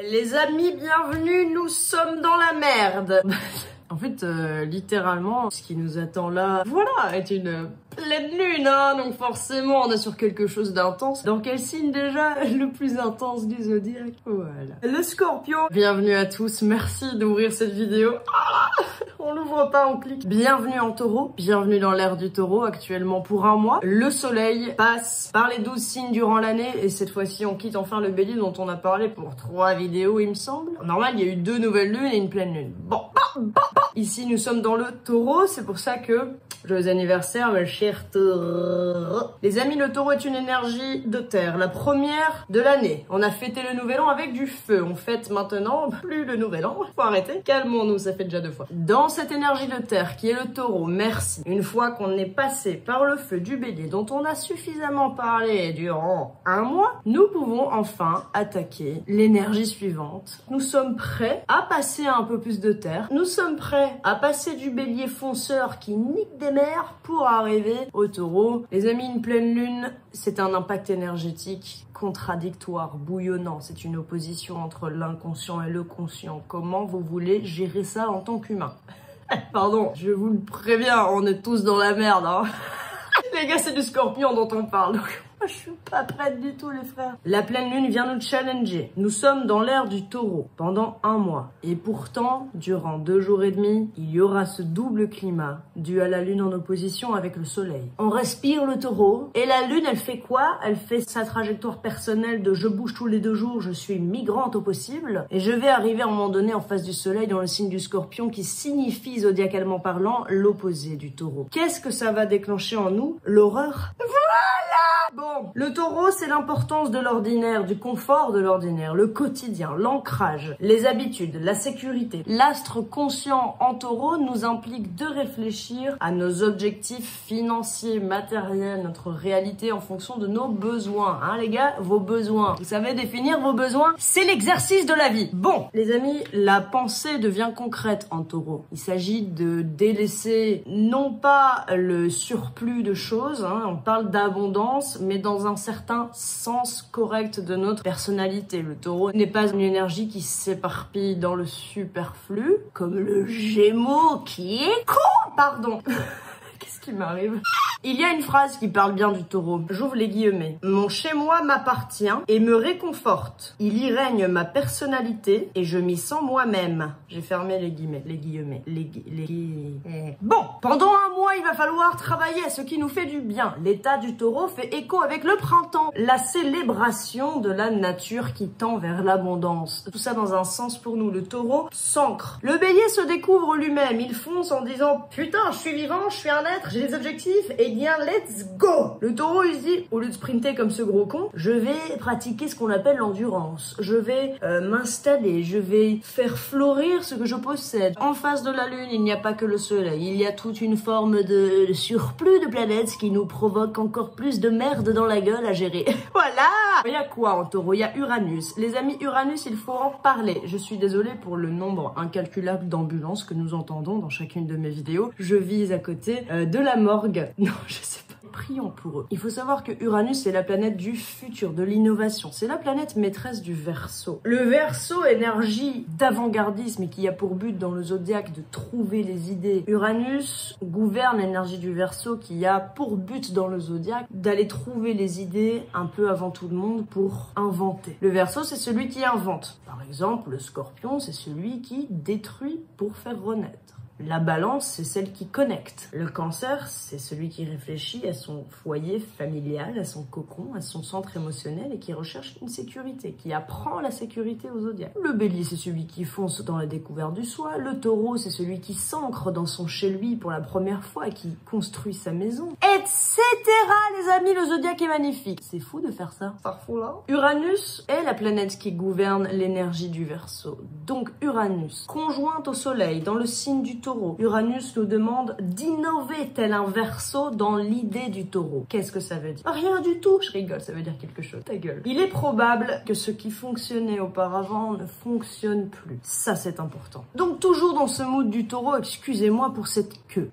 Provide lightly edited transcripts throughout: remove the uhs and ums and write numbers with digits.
Les amis, bienvenue, nous sommes dans la merde. En fait, littéralement, ce qui nous attend là, voilà, est une pleine lune, hein, donc forcément, on est sur quelque chose d'intense. Dans quel signe déjà? Le plus intense du zodiaque. Voilà. Le Scorpion. Bienvenue à tous, merci d'ouvrir cette vidéo. On l'ouvre pas, on clique. Bienvenue en Taureau, bienvenue dans l'ère du Taureau, actuellement pour un mois. Le soleil passe par les 12 signes durant l'année, et cette fois-ci, on quitte enfin le Bélier dont on a parlé pour 3 vidéos, il me semble. Normal, il y a eu 2 nouvelles lunes et une pleine lune. Bon. Ici, nous sommes dans le Taureau, c'est pour ça que... Joyeux anniversaire, mes chers taureaux. Les amis, le taureau est une énergie de terre, la première de l'année. On a fêté le nouvel an avec du feu. On fête maintenant plus le nouvel an. Faut arrêter. Calmons-nous, ça fait déjà 2 fois. Dans cette énergie de terre qui est le taureau, merci. Une fois qu'on est passé par le feu du bélier dont on a suffisamment parlé durant un mois, nous pouvons enfin attaquer l'énergie suivante. Nous sommes prêts à passer un peu plus de terre. Nous sommes prêts à passer du bélier fonceur qui nique des mers pour arriver au taureau. Les amis, une pleine lune, c'est un impact énergétique contradictoire, bouillonnant. C'est une opposition entre l'inconscient et le conscient. Comment vous voulez gérer ça en tant qu'humain? Pardon, je vous le préviens, on est tous dans la merde, hein. Les gars, c'est du Scorpion dont on parle. Je suis pas prête du tout, les frères. La pleine lune vient nous challenger. Nous sommes dans l'ère du taureau pendant un mois. Et pourtant, durant 2 jours et demi, il y aura ce double climat dû à la lune en opposition avec le soleil. On respire le taureau. Et la lune, elle fait quoi? Elle fait sa trajectoire personnelle de je bouge tous les 2 jours, je suis migrante au possible. Et je vais arriver à un moment donné en face du soleil dans le signe du Scorpion qui signifie, zodiacalement parlant, l'opposé du taureau. Qu'est-ce que ça va déclencher en nous? L'horreur. Bon, le taureau, c'est l'importance de l'ordinaire, du confort de l'ordinaire, le quotidien, l'ancrage, les habitudes, la sécurité. L'astre conscient en taureau nous implique de réfléchir à nos objectifs financiers, matériels, notre réalité en fonction de nos besoins. Hein les gars, vos besoins. Vous savez définir vos besoins? C'est l'exercice de la vie. Bon, les amis, la pensée devient concrète en taureau. Il s'agit de délaisser non pas le surplus de choses, hein, on parle d'abondance, mais dans un certain sens correct de notre personnalité. Le taureau n'est pas une énergie qui s'éparpille dans le superflu, comme le Gémeaux qui est con. Pardon. Qu'est-ce qui m'arrive? Il y a une phrase qui parle bien du taureau. J'ouvre les guillemets. Mon chez-moi m'appartient et me réconforte. Il y règne ma personnalité et je m'y sens moi-même. J'ai fermé les guillemets. Bon, pendant un mois, il va falloir travailler à ce qui nous fait du bien. L'état du taureau fait écho avec le printemps. La célébration de la nature qui tend vers l'abondance. Tout ça dans un sens pour nous. Le taureau s'ancre. Le bélier se découvre lui-même. Il fonce en disant « Putain, je suis vivant, je suis un être, j'ai des objectifs et bien, let's go! Le taureau, il se dit, au lieu de sprinter comme ce gros con, je vais pratiquer ce qu'on appelle l'endurance. Je vais m'installer, je vais faire fleurir ce que je possède. En face de la lune, il n'y a pas que le soleil. Il y a toute une forme de surplus de planètes qui nous provoque encore plus de merde dans la gueule à gérer. Voilà! Il y a quoi en taureau? Il y a Uranus. Les amis, Uranus, il faut en parler. Je suis désolée pour le nombre incalculable d'ambulances que nous entendons dans chacune de mes vidéos. Je vise à côté de la morgue. Non, je sais pas. Prions pour eux. Il faut savoir que Uranus est la planète du futur, de l'innovation. C'est la planète maîtresse du Verseau. Le Verseau, énergie d'avant-gardisme et qui a pour but dans le zodiaque de trouver les idées. Uranus gouverne l'énergie du Verseau qui a pour but dans le zodiaque d'aller trouver les idées un peu avant tout le monde pour inventer. Le Verseau, c'est celui qui invente. Par exemple, le Scorpion, c'est celui qui détruit pour faire renaître. La balance, c'est celle qui connecte. Le cancer, c'est celui qui réfléchit à son foyer familial, à son cocon, à son centre émotionnel et qui recherche une sécurité, qui apprend la sécurité au zodiaque. Le bélier, c'est celui qui fonce dans la découverte du soi. Le taureau, c'est celui qui s'ancre dans son chez-lui pour la première fois et qui construit sa maison. Etc. Les amis, le zodiaque est magnifique. C'est fou de faire ça. Ça fout là. Uranus est la planète qui gouverne l'énergie du Verseau. Donc Uranus, conjointe au soleil dans le signe du taureau, taureau. Uranus nous demande d'innover tel un Verseau dans l'idée du taureau. Qu'est-ce que ça veut dire? Rien du tout. Je rigole, ça veut dire quelque chose. Ta gueule. Il est probable que ce qui fonctionnait auparavant ne fonctionne plus. Ça, c'est important. Donc, toujours dans ce mood du taureau, excusez-moi pour cette queue.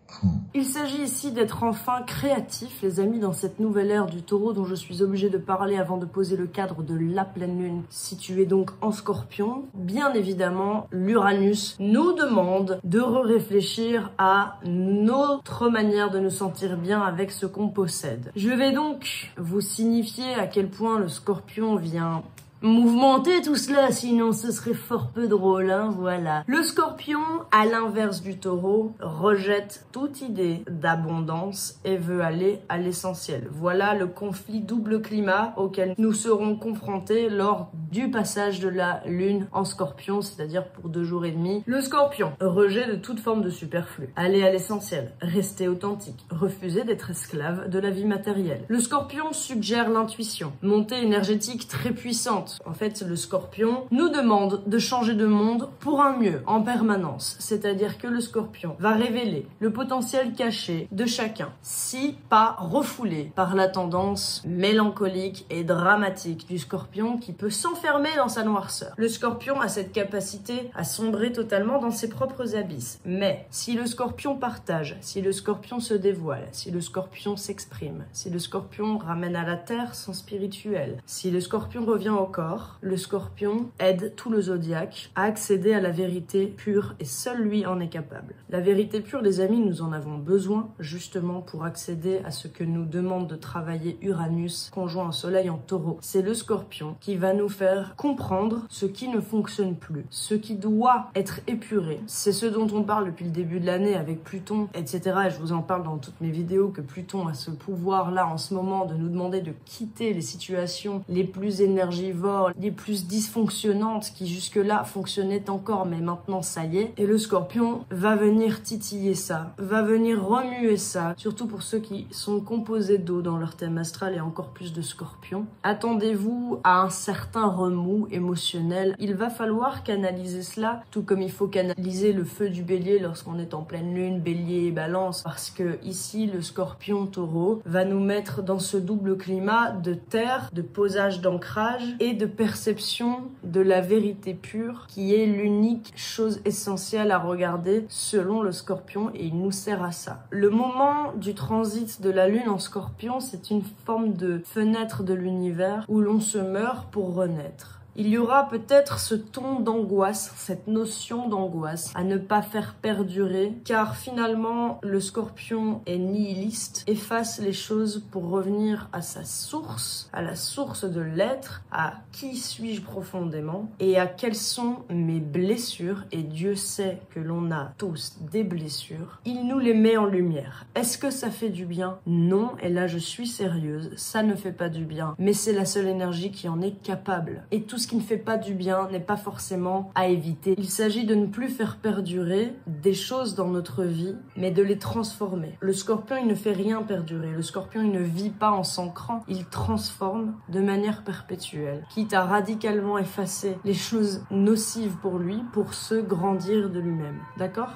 Il s'agit ici d'être enfin créatif, les amis, dans cette nouvelle ère du taureau dont je suis obligée de parler avant de poser le cadre de la pleine lune située donc en Scorpion. Bien évidemment, l'Uranus nous demande de réfléchir à notre manière de nous sentir bien avec ce qu'on possède. Je vais donc vous signifier à quel point le Scorpion vient mouvementer tout cela, sinon ce serait fort peu drôle, hein, voilà. Le Scorpion, à l'inverse du taureau, rejette toute idée d'abondance et veut aller à l'essentiel. Voilà le conflit double climat auquel nous serons confrontés lors du passage de la lune en Scorpion, c'est-à-dire pour 2 jours et demi. Le Scorpion, rejet de toute forme de superflu, aller à l'essentiel, rester authentique, refuser d'être esclave de la vie matérielle. Le Scorpion suggère l'intuition, montée énergétique très puissante. En fait, le Scorpion nous demande de changer de monde pour un mieux en permanence. C'est-à-dire que le Scorpion va révéler le potentiel caché de chacun, si pas refoulé par la tendance mélancolique et dramatique du Scorpion qui peut s'enfermer dans sa noirceur. Le Scorpion a cette capacité à sombrer totalement dans ses propres abysses. Mais si le Scorpion partage, si le Scorpion se dévoile, si le Scorpion s'exprime, si le Scorpion ramène à la terre son spirituel, si le Scorpion revient au corps, le Scorpion aide tout le zodiaque à accéder à la vérité pure et seul lui en est capable. La vérité pure, les amis, nous en avons besoin justement pour accéder à ce que nous demande de travailler Uranus conjoint au soleil en taureau. C'est le Scorpion qui va nous faire comprendre ce qui ne fonctionne plus, ce qui doit être épuré. C'est ce dont on parle depuis le début de l'année avec Pluton, etc. Et je vous en parle dans toutes mes vidéos que Pluton a ce pouvoir-là en ce moment de nous demander de quitter les situations les plus énergivores, les plus dysfonctionnantes qui jusque-là fonctionnaient encore, mais maintenant ça y est. Et le Scorpion va venir titiller ça, va venir remuer ça, surtout pour ceux qui sont composés d'eau dans leur thème astral et encore plus de Scorpion. Attendez-vous à un certain remous émotionnel. Il va falloir canaliser cela, tout comme il faut canaliser le feu du Bélier lorsqu'on est en pleine lune, Bélier et Balance, parce que ici le Scorpion Taureau va nous mettre dans ce double climat de terre, de posage d'ancrage et de perception de la vérité pure qui est l'unique chose essentielle à regarder selon le Scorpion et il nous sert à ça. Le moment du transit de la lune en Scorpion, c'est une forme de fenêtre de l'univers où l'on se meurt pour renaître. Il y aura peut-être ce ton d'angoisse, cette notion d'angoisse à ne pas faire perdurer, car finalement le Scorpion est nihiliste, efface les choses pour revenir à sa source, à la source de l'être, à qui suis-je profondément et à quelles sont mes blessures, et Dieu sait que l'on a tous des blessures. Il nous les met en lumière. Est-ce que ça fait du bien? Non, et là je suis sérieuse, ça ne fait pas du bien, mais c'est la seule énergie qui en est capable. Et tout ce qui ne fait pas du bien n'est pas forcément à éviter. Il s'agit de ne plus faire perdurer des choses dans notre vie, mais de les transformer. Le Scorpion, il ne fait rien perdurer. Le Scorpion, il ne vit pas en s'ancrant. Il transforme de manière perpétuelle, quitte à radicalement effacer les choses nocives pour lui, pour se grandir de lui-même. D'accord ?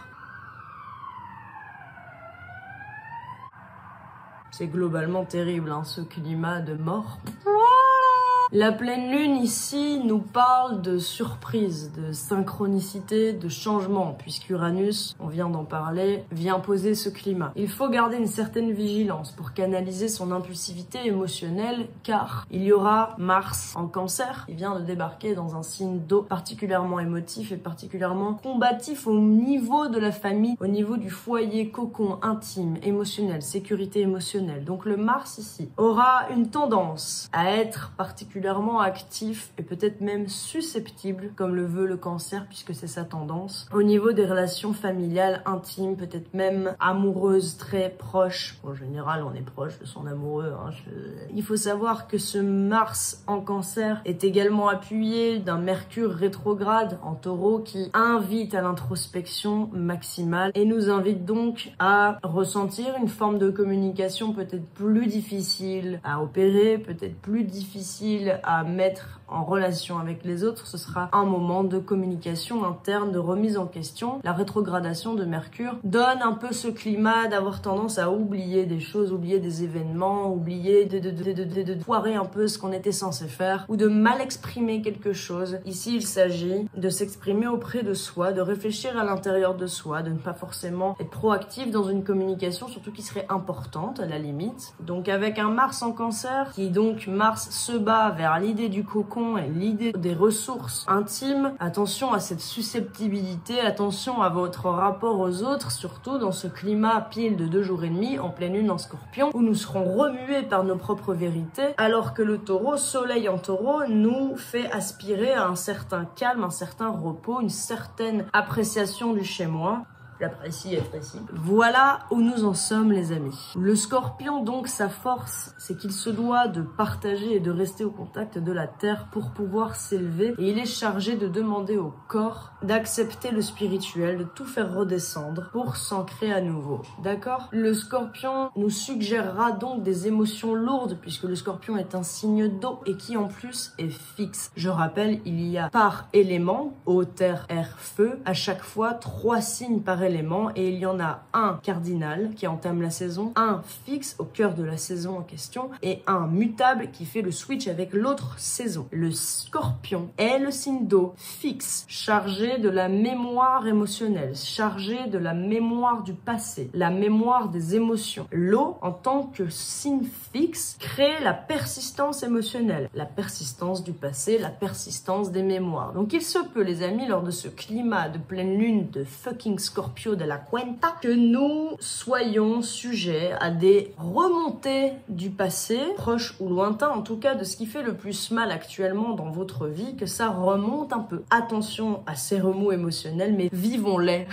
C'est globalement terrible, hein, ce climat de mort. La pleine lune ici nous parle de surprise, de synchronicité, de changement, puisqu'Uranus, on vient d'en parler, vient poser ce climat. Il faut garder une certaine vigilance pour canaliser son impulsivité émotionnelle, car il y aura Mars en Cancer, qui vient de débarquer dans un signe d'eau particulièrement émotif et particulièrement combatif au niveau de la famille, au niveau du foyer, cocon, intime, émotionnel, sécurité émotionnelle. Donc le Mars ici aura une tendance à être particulièrement actif et peut-être même susceptible, comme le veut le Cancer, puisque c'est sa tendance, au niveau des relations familiales, intimes, peut-être même amoureuses, très proches. En général, on est proche de son amoureux. Hein. Il faut savoir que ce Mars en Cancer est également appuyé d'un Mercure rétrograde en Taureau qui invite à l'introspection maximale et nous invite donc à ressentir une forme de communication peut-être plus difficile à opérer, peut-être plus difficile à mettre en relation avec les autres, ce sera un moment de communication interne, de remise en question. La rétrogradation de Mercure donne un peu ce climat d'avoir tendance à oublier des choses, oublier des événements, oublier de foirer un peu ce qu'on était censé faire ou de mal exprimer quelque chose. Ici, il s'agit de s'exprimer auprès de soi, de réfléchir à l'intérieur de soi, de ne pas forcément être proactif dans une communication, surtout qui serait importante à la limite. Donc avec un Mars en Cancer, qui donc Mars se bat vers l'idée du cocon et l'idée des ressources intimes, attention à cette susceptibilité, attention à votre rapport aux autres, surtout dans ce climat pile de 2 jours et demi en pleine lune en Scorpion, où nous serons remués par nos propres vérités, alors que le Taureau, Soleil en Taureau, nous fait aspirer à un certain calme, un certain repos, une certaine appréciation du chez-moi. J'apprécie être ici. Voilà où nous en sommes, les amis. Le Scorpion, donc, sa force, c'est qu'il se doit de partager et de rester au contact de la Terre pour pouvoir s'élever. Et il est chargé de demander au corps d'accepter le spirituel, de tout faire redescendre pour s'ancrer à nouveau. D'accord? Le Scorpion nous suggérera donc des émotions lourdes, puisque le Scorpion est un signe d'eau et qui, en plus, est fixe. Je rappelle, il y a par élément, eau, terre, air, feu, à chaque fois 3 signes par élément, et il y en a un cardinal qui entame la saison, un fixe au cœur de la saison en question et un mutable qui fait le switch avec l'autre saison. Le Scorpion est le signe d'eau fixe, chargé de la mémoire émotionnelle, chargé de la mémoire du passé, la mémoire des émotions. L'eau, en tant que signe fixe, crée la persistance émotionnelle, la persistance du passé, la persistance des mémoires. Donc il se peut, les amis, lors de ce climat de pleine lune de fucking Scorpion de la Cuenta, que nous soyons sujets à des remontées du passé, proche ou lointain, en tout cas de ce qui fait le plus mal actuellement dans votre vie, que ça remonte un peu. Attention à ces remous émotionnels, mais vivons-les.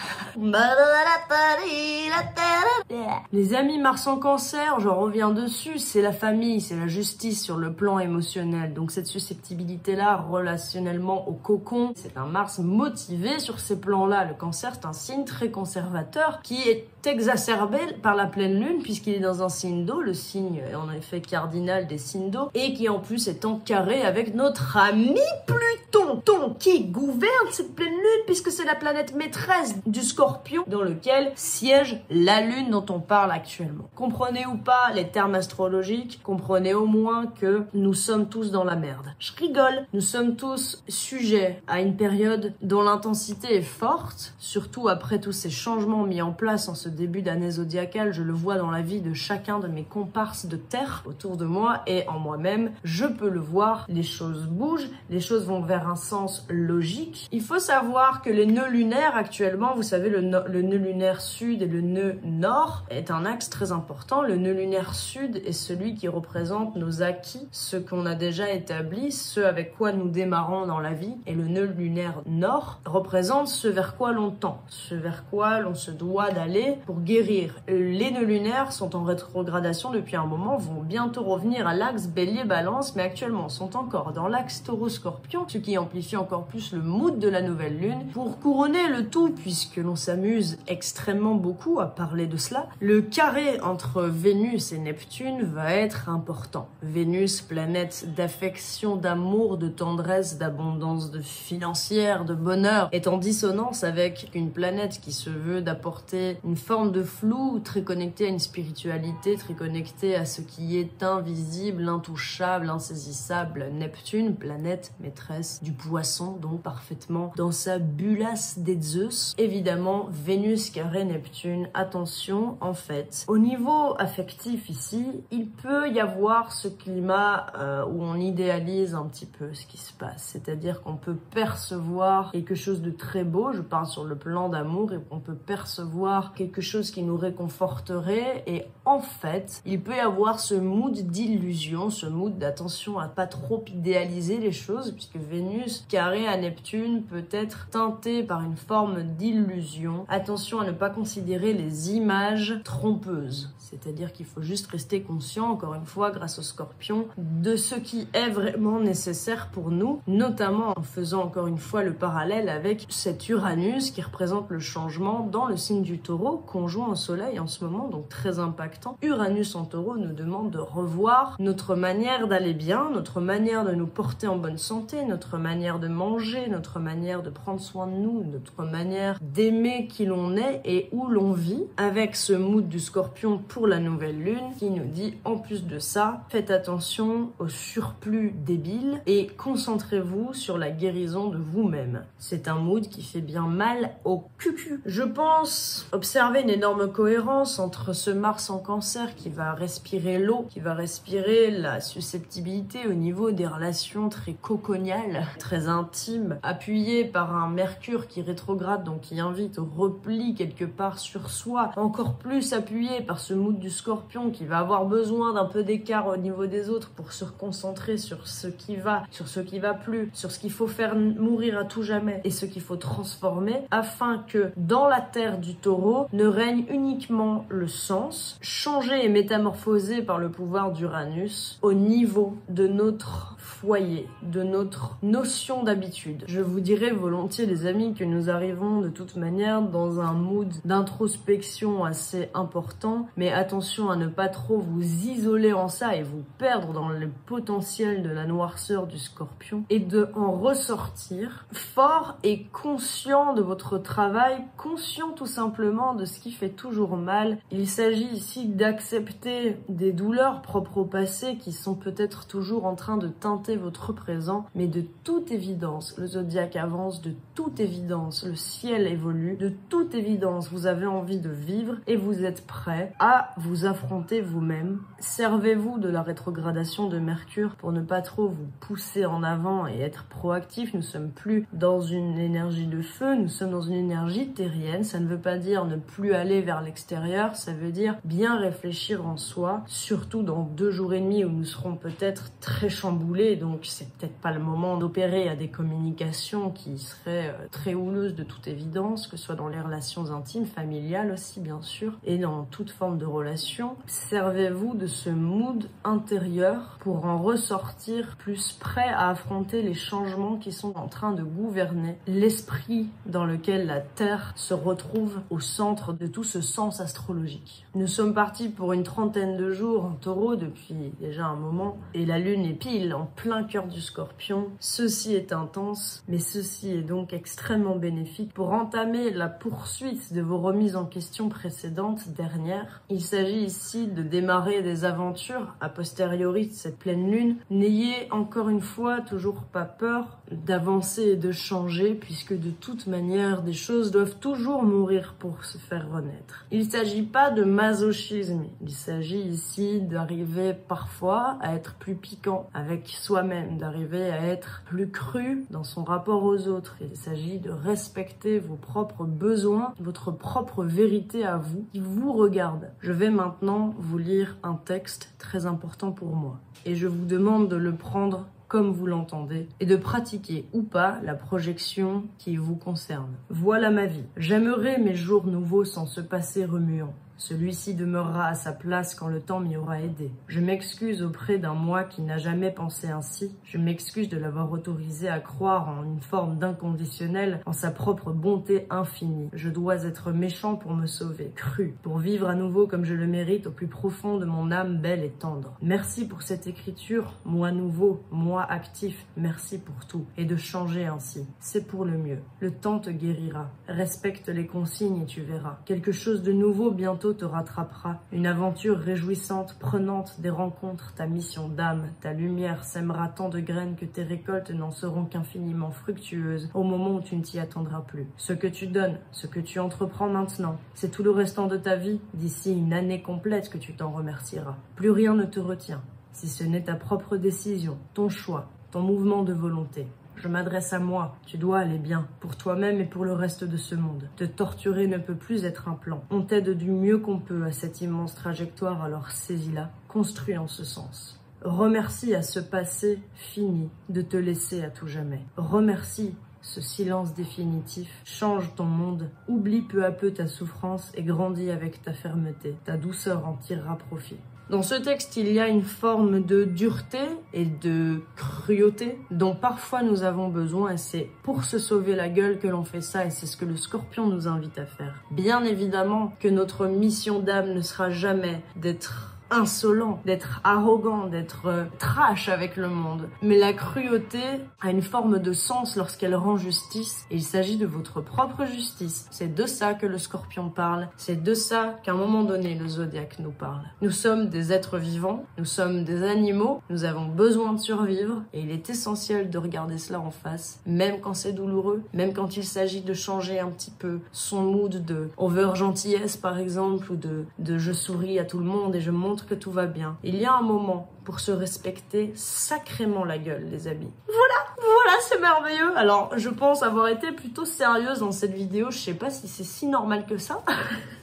Les amis, Mars en Cancer, j'en reviens dessus, c'est la famille, c'est la justice sur le plan émotionnel. Donc cette susceptibilité-là, relationnellement au cocon, c'est un Mars motivé sur ces plans-là. Le Cancer, c'est un signe très conservateur qui est exacerbé par la pleine lune puisqu'il est dans un signe d'eau, le signe est en effet cardinal des signes d'eau, et qui en plus est en carré avec notre ami Pluton, qui gouverne cette pleine lune puisque c'est la planète maîtresse du Scorpion dans lequel siège la lune dont on parle actuellement. Comprenez ou pas les termes astrologiques, comprenez au moins que nous sommes tous dans la merde. Je rigole, nous sommes tous sujets à une période dont l'intensité est forte, surtout après tous ces changements mis en place en ce début d'année zodiacale. Je le vois dans la vie de chacun de mes comparses de terre autour de moi et en moi-même. Je peux le voir, les choses bougent, les choses vont vers un sens logique. Il faut savoir que les nœuds lunaires actuellement, vous savez, le nœud lunaire sud et le nœud nord est un axe très important. Le nœud lunaire sud est celui qui représente nos acquis, ce qu'on a déjà établi, ce avec quoi nous démarrons dans la vie, et le nœud lunaire nord représente ce vers quoi l'on tend, ce vers quoi l'on se doit d'aller pour guérir. Les nœuds lunaires sont en rétrogradation depuis un moment, vont bientôt revenir à l'axe bélier-balance, mais actuellement sont encore dans l'axe taureau-scorpion, ce qui amplifie encore plus le mood de la nouvelle lune. Pour couronner le tout, puisque l'on s'amuse extrêmement beaucoup à parler de cela, le carré entre Vénus et Neptune va être important. Vénus, planète d'affection, d'amour, de tendresse, d'abondance, de financière, de bonheur, est en dissonance avec une planète qui se veut d'apporter une forme de flou, très connectée à une spiritualité, très connectée à ce qui est invisible, intouchable, insaisissable. Neptune, planète maîtresse du poisson, donc parfaitement dans sa bullasse des Zeus. Évidemment, Vénus carré Neptune, attention, en fait, au niveau affectif ici, il peut y avoir ce climat où on idéalise un petit peu ce qui se passe, c'est-à-dire qu'on peut percevoir quelque chose de très beau, je parle sur le plan d'amour, et on peut percevoir quelque chose qui nous réconforterait, et en fait, il peut y avoir ce mood d'illusion, ce mood d'attention à pas trop idéaliser les choses, puisque Vénus carré à Neptune peut être teinté par une forme d'illusion. Attention à ne pas considérer les images trompeuses, c'est-à-dire qu'il faut juste rester conscient, encore une fois, grâce au Scorpion, de ce qui est vraiment nécessaire pour nous, notamment en faisant encore une fois le parallèle avec cet Uranus qui représente le changement changement dans le signe du Taureau, conjoint au Soleil en ce moment, donc très impactant. Uranus en Taureau nous demande de revoir notre manière d'aller bien, notre manière de nous porter en bonne santé, notre manière de manger, notre manière de prendre soin de nous, notre manière d'aimer qui l'on est et où l'on vit, avec ce mood du Scorpion pour la nouvelle lune qui nous dit en plus de ça, faites attention au surplus débile et concentrez-vous sur la guérison de vous-même. C'est un mood qui fait bien mal au cucu. Je pense observer une énorme cohérence entre ce Mars en Cancer qui va respirer l'eau, qui va respirer la susceptibilité au niveau des relations très coconiales, très intimes, appuyé par un Mercure qui rétrograde, donc qui invite au repli quelque part sur soi, encore plus appuyé par ce mood du Scorpion qui va avoir besoin d'un peu d'écart au niveau des autres pour se reconcentrer sur ce qui va, sur ce qui va plus, sur ce qu'il faut faire mourir à tout jamais et ce qu'il faut transformer afin que dans la terre du Taureau ne règne uniquement le sens, changé et métamorphosé par le pouvoir d'Uranus au niveau de notre foyer, de notre notion d'habitude. Je vous dirais volontiers les amis que nous arrivons de toute manière dans un mood d'introspection assez important, mais attention à ne pas trop vous isoler en ça et vous perdre dans le potentiel de la noirceur du Scorpion et de en ressortir fort et conscient de votre travail, conscient tout simplement de ce qui fait toujours mal. Il s'agit ici d'accepter des douleurs propres au passé qui sont peut-être toujours en train de teinter votre présent, mais de toute évidence, le zodiaque avance, de toute évidence, le ciel évolue, de toute évidence, vous avez envie de vivre et vous êtes prêt à vous affronter vous-même. Servez-vous de la rétrogradation de Mercure pour ne pas trop vous pousser en avant et être proactif. Nous sommes plus dans une énergie de feu, nous sommes dans une énergie terrienne. Ça ne veut pas dire ne plus aller vers l'extérieur, ça veut dire bien réfléchir en soi, surtout dans 2 jours et demi où nous serons peut-être très chamboulés, donc c'est peut-être pas le moment d'opérer à des communications qui seraient très houleuses de toute évidence, que ce soit dans les relations intimes, familiales aussi bien sûr, et dans toute forme de relation. Servez-vous de ce mood intérieur pour en ressortir plus prêt à affronter les changements qui sont en train de gouverner l'esprit dans lequel la Terre se retrouve au centre de tout ce sens astrologique. Nous sommes partis pour une 30aine de jours en Taureau depuis déjà un moment et la Lune est pile en plein cœur du Scorpion. Ceci est intense, mais ceci est donc extrêmement bénéfique pour entamer la poursuite de vos remises en question précédentes, dernières. Il s'agit ici de démarrer des aventures a posteriori de cette pleine Lune. N'ayez encore une fois toujours pas peur d'avancer et de changer, puisque de toute manière, des choses doivent toujours mourir pour se faire renaître. Il ne s'agit pas de masochisme, il s'agit ici d'arriver parfois à être plus piquant avec soi-même, d'arriver à être plus cru dans son rapport aux autres. Il s'agit de respecter vos propres besoins, votre propre vérité à vous, qui vous regarde. Je vais maintenant vous lire un texte très important pour moi, et je vous demande de le prendre comme vous l'entendez, et de pratiquer ou pas la projection qui vous concerne. Voilà ma vie. J'aimerais mes jours nouveaux sans ce passé remuant. Celui-ci demeurera à sa place quand le temps m'y aura aidé. Je m'excuse auprès d'un moi qui n'a jamais pensé ainsi. Je m'excuse de l'avoir autorisé à croire en une forme d'inconditionnel, en sa propre bonté infinie. Je dois être méchant pour me sauver, cru, pour vivre à nouveau comme je le mérite au plus profond de mon âme belle et tendre. Merci pour cette écriture, moi nouveau, moi actif, merci pour tout, et de changer ainsi. C'est pour le mieux. Le temps te guérira. Respecte les consignes et tu verras. Quelque chose de nouveau bientôt te rattrapera. Une aventure réjouissante, prenante, des rencontres, ta mission d'âme, ta lumière sèmera tant de graines que tes récoltes n'en seront qu'infiniment fructueuses au moment où tu ne t'y attendras plus. Ce que tu donnes, ce que tu entreprends maintenant, c'est tout le restant de ta vie, d'ici une année complète que tu t'en remercieras. Plus rien ne te retient, si ce n'est ta propre décision, ton choix, ton mouvement de volonté. Je m'adresse à moi, tu dois aller bien, pour toi-même et pour le reste de ce monde. Te torturer ne peut plus être un plan. On t'aide du mieux qu'on peut à cette immense trajectoire, alors saisis-la, construis en ce sens. Remercie à ce passé fini de te laisser à tout jamais. Remercie ce silence définitif, change ton monde, oublie peu à peu ta souffrance et grandis avec ta fermeté. Ta douceur en tirera profit. Dans ce texte, il y a une forme de dureté et de cruauté dont parfois nous avons besoin et c'est pour se sauver la gueule que l'on fait ça et c'est ce que le Scorpion nous invite à faire. Bien évidemment que notre mission d'âme ne sera jamais d'être insolent, d'être arrogant, d'être trash avec le monde. Mais la cruauté a une forme de sens lorsqu'elle rend justice et il s'agit de votre propre justice. C'est de ça que le Scorpion parle, c'est de ça qu'à un moment donné le Zodiaque nous parle. Nous sommes des êtres vivants, nous sommes des animaux, nous avons besoin de survivre et il est essentiel de regarder cela en face, même quand c'est douloureux, même quand il s'agit de changer un petit peu son mood de over gentillesse par exemple ou de je souris à tout le monde et je montre que tout va bien. Il y a un moment pour se respecter sacrément la gueule, les amis. Voilà, c'est merveilleux. Alors, je pense avoir été plutôt sérieuse dans cette vidéo. Je sais pas si c'est si normal que ça.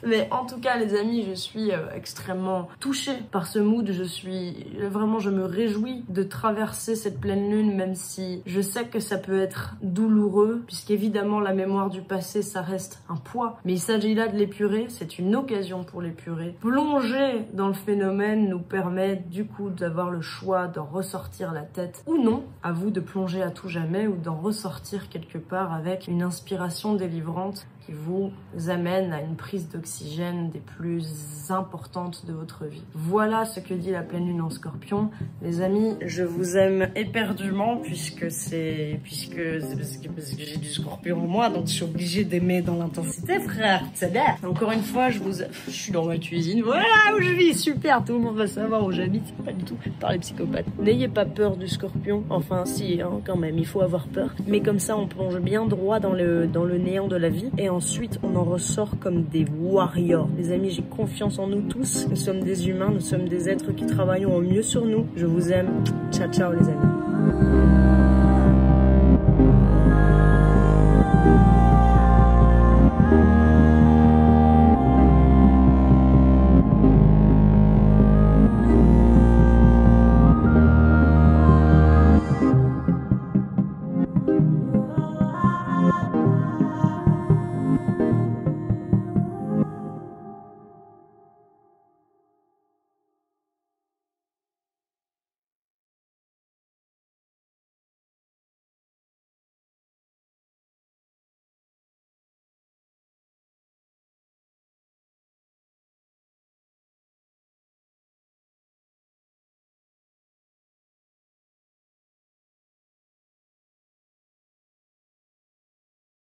Mais en tout cas, les amis, je suis extrêmement touchée par ce mood. Je me réjouis de traverser cette pleine lune, même si je sais que ça peut être douloureux, puisqu'évidemment, la mémoire du passé, ça reste un poids. Mais il s'agit là de l'épurer. C'est une occasion pour l'épurer. Plonger dans le phénomène nous permet du coup d'avoir le choix d'en ressortir la tête ou non. À vous de plonger à tout jamais ou d'en ressortir quelque part avec une inspiration délivrante qui vous amène à une prise d'oxygène des plus importantes de votre vie. Voilà ce que dit la pleine lune en Scorpion. Les amis, je vous aime éperdument puisque j'ai du Scorpion en moi, donc je suis obligée d'aimer dans l'intensité, frère. C'est bien. Encore une fois, je suis dans ma cuisine. Voilà où je vis. Super, tout le monde va savoir où j'habite. Pas du tout par les psychopathes. N'ayez pas peur du Scorpion. Enfin, si, hein, quand même, il faut avoir peur. Mais comme ça, on plonge bien droit dans le néant de la vie. Et ensuite, on en ressort comme des warriors. Les amis, j'ai confiance en nous tous. Nous sommes des humains, nous sommes des êtres qui travaillons au mieux sur nous. Je vous aime. Ciao, ciao les amis.